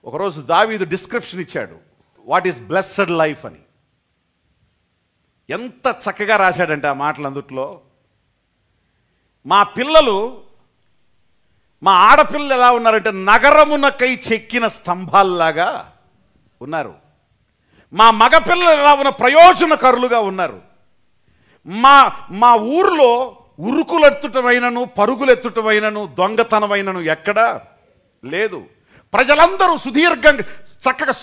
ఒకరోజు దావీదు డిస్క్రిప్షన్ ఇచ్చాడు, వాట్ ఈస్ బ్లెస్సడ్ లైఫ్ అని. ఎంత చక్కగా రాశాడంటే ఆ మాటలు అందుట్లో, మా పిల్లలు, మా ఆడపిల్లలు ఎలా ఉన్నారంటే నగరమునకై చెక్కిన స్తంభాల్లాగా ఉన్నారు. మా మగపిల్లలు ఎలా ఉన్న ప్రయోజనకరులుగా ఉన్నారు. మా ఊర్లో ఉరుకులెత్తుటమైనను పరుగులెత్తుటమైనను దొంగతనమైనను ఎక్కడా లేదు. ప్రజలందరూ సుదీర్ఘంగా చక్కగా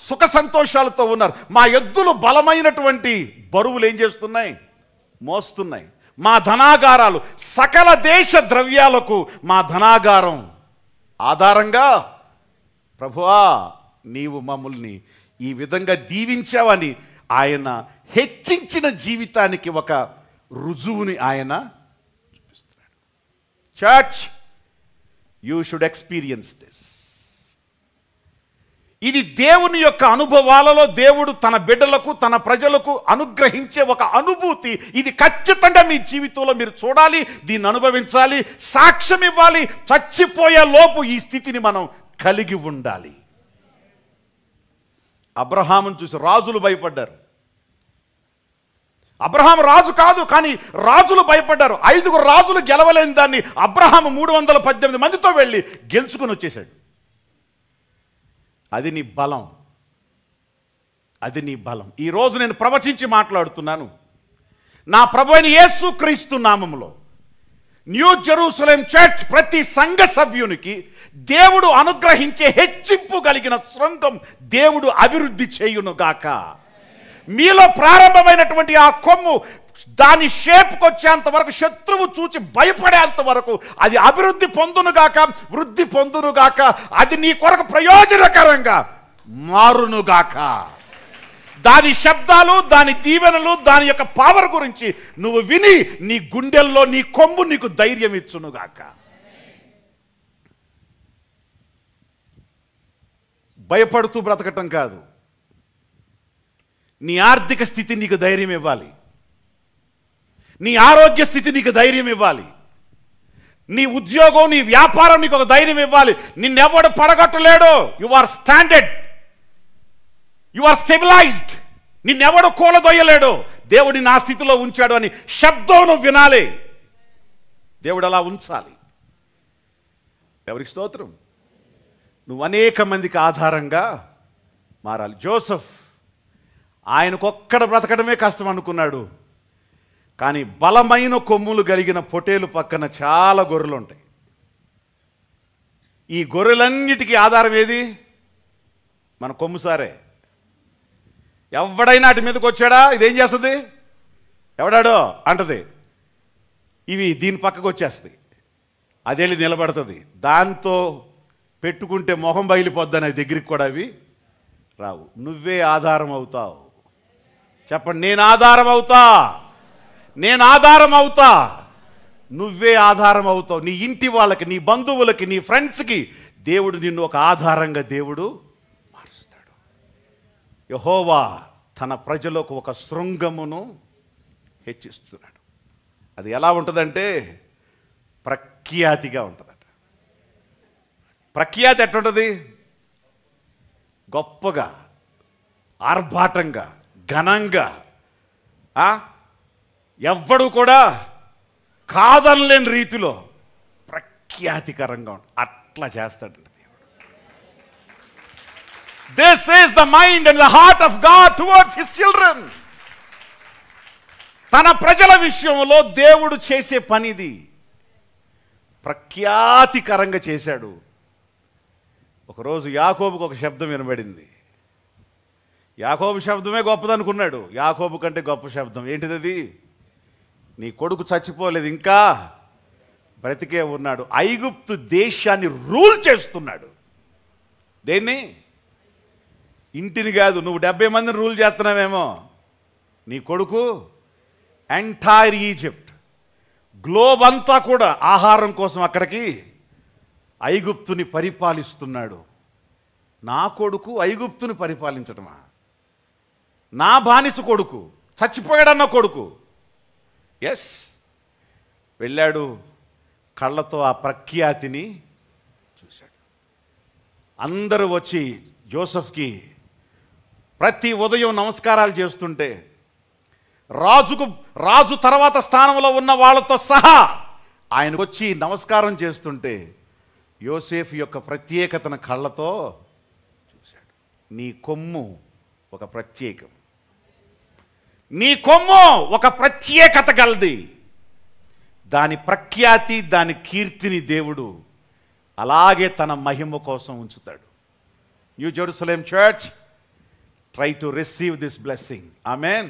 సుఖ సంతోషాలతో ఉన్నారు. మా ఎద్దులు బలమైనటువంటి బరువులు ఏం చేస్తున్నాయి? మోస్తున్నాయి. మా ధనాగారాలు, సకల దేశ ద్రవ్యాలకు మా ధనాగారం ఆధారంగా, ప్రభువా నీవు మమ్మల్ని ఈ విధంగా దీవించావని ఆయన హెచ్చించిన జీవితానికి ఒక రుజువుని ఆయన చూపిస్తున్నాడు. Church, you should experience this. ఇది దేవుని యొక్క అనుభవాలలో దేవుడు తన బిడ్డలకు, తన ప్రజలకు అనుగ్రహించే ఒక అనుభూతి. ఇది ఖచ్చితంగా మీ జీవితంలో మీరు చూడాలి, దీన్ని అనుభవించాలి, సాక్ష్యం ఇవ్వాలి. చచ్చిపోయే లోపు ఈ స్థితిని మనం కలిగి ఉండాలి. అబ్రహామును చూసి రాజులు భయపడ్డారు. అబ్రహాం రాజు కాదు, కానీ రాజులు భయపడ్డారు. 5 రాజులు గెలవలేని దాన్ని అబ్రహాము 318 మందితో వెళ్ళి గెలుచుకుని వచ్చేసాడు. అది నీ బలం, అది నీ బలం. ఈరోజు నేను ప్రవచించి మాట్లాడుతున్నాను. నా ప్రభువైన యేసుక్రీస్తు నామములో న్యూ జెరూసలేం చర్చ్ ప్రతి సంఘ సభ్యునికి దేవుడు అనుగ్రహించే హెచ్చింపు కలిగిన శృంగం దేవుడు అభివృద్ధి చేయునుగాక. మీలో ప్రారంభమైనటువంటి ఆ కొమ్ము దాని షేప్కి వచ్చేంత వరకు, శత్రువు చూచి భయపడేంత వరకు అది అభివృద్ధి పొందునుగాక, వృద్ధి పొందునుగాక. అది నీ కొరకు ప్రయోజనకరంగా మారునుగాక. దాని శబ్దాలు, దాని దీవెనలు, దాని యొక్క పవర్ గురించి నువ్వు విని నీ గుండెల్లో నీ కొమ్ము నీకు ధైర్యం ఇచ్చునుగాక. భయపడుతూ బ్రతకటం కాదు. నీ ఆర్థిక స్థితి నీకు ధైర్యం ఇవ్వాలి. నీ ఆరోగ్య స్థితి నీకు ధైర్యం ఇవ్వాలి. నీ ఉద్యోగం, నీ వ్యాపారం నీకు ఒక ధైర్యం ఇవ్వాలి. నిన్నెవడు పడగొట్టలేడు. You are standard, you are stabilised. నిన్నెవడు కూలదొయ్యలేడు. దేవుడి నా స్థితిలో ఉంచాడు అని శబ్దం నువ్వు వినాలి. దేవుడు అలా ఉంచాలి. ఎవరికి స్తోత్రం. నువ్వు అనేక మందికి ఆధారంగా మారాలి. జోసెఫ్ ఆయనకొక్కడ బ్రతకడమే కష్టం అనుకున్నాడు, కానీ బలమైన కొమ్ములు కలిగిన పొటేలు పక్కన చాలా గొర్రెలు ఉంటాయి. ఈ గొర్రెలన్నిటికీ ఆధారం ఏది? మన కొమ్ము సారే. ఎవడైనా అటు మీదకి వచ్చాడా ఇదేం చేస్తుంది? ఎవడాడో అంటది, ఇవి దీని పక్కకు వచ్చేస్తాయి. అదేళ్ళి నిలబడుతుంది. దాంతో పెట్టుకుంటే మొహం బయలిపోద్దని దగ్గరికి కూడా అవి రావు. నువ్వే ఆధారం అవుతావు. చెప్పండి, నేను ఆధారం అవుతా, నేను ఆధారం అవుతా. నువ్వే ఆధారం అవుతావు. నీ ఇంటి వాళ్ళకి, నీ బంధువులకి, నీ ఫ్రెండ్స్కి దేవుడు నిన్ను ఒక ఆధారంగా దేవుడు మారుస్తాడు. యెహోవా తన ప్రజలకు ఒక శృంగమును హెచ్చిస్తున్నాడు. అది ఎలా ఉంటుందంటే ప్రఖ్యాతిగా ఉంటుందట. ప్రఖ్యాతి ఎట్లుంటుంది? గొప్పగా, ఆర్భాటంగా, ఘనంగా, ఎవ్వడు కూడా కాదనలేని రీతిలో ప్రఖ్యాతికరంగా ఉంటుంది. అట్లా చేస్తాడు దేవుడు. This is the mind and the heart of God towards his children. తన ప్రజల విషయంలో దేవుడు చేసే పనిది. ప్రఖ్యాతికరంగా చేశాడు. ఒకరోజు యాకోబుకు ఒక శబ్దం వినబడింది. యాకోబు శబ్దమే గొప్పదనుకున్నాడు. యాకోబు కంటే గొప్ప శబ్దం ఏంటిది? నీ కొడుకు చచ్చిపోలేదు, ఇంకా బ్రతికే ఉన్నాడు. ఐగుప్తు దేశాన్ని రూల్ చేస్తున్నాడు. దేన్ని? ఇంటిని కాదు. నువ్వు 70 మందిని రూల్ చేస్తున్నావేమో. నీ కొడుకు ఎంటైర్ ఈజిప్ట్, గ్లోబ్ అంతా కూడా ఆహారం కోసం అక్కడికి ఐగుప్తుని పరిపాలిస్తున్నాడు. నా కొడుకు ఐగుప్తుని పరిపాలించటమా? నా బానిస కొడుకు, చచ్చిపోయాడన్న కొడుకు. ఎస్, వెళ్ళాడు, కళ్ళతో ఆ ప్రఖ్యాతిని చూశాడు. అందరూ వచ్చి జోసెఫ్కి ప్రతి ఉదయం నమస్కారాలు చేస్తుంటే, రాజు తర్వాత స్థానంలో ఉన్న వాళ్ళతో సహా ఆయనకు వచ్చి నమస్కారం చేస్తుంటే యోసేఫ్ యొక్క ప్రత్యేకతను కళ్ళతో చూశాడు. నీ కొమ్ము ఒక ప్రత్యేకం, నీ కొమ్ము ఒక ప్రత్యేకత గలది. దాని ప్రఖ్యాతి, దాని కీర్తిని దేవుడు అలాగే తన మహిమ కోసం ఉంచుతాడు. New Jerusalem church, try to receive this blessing. Amen.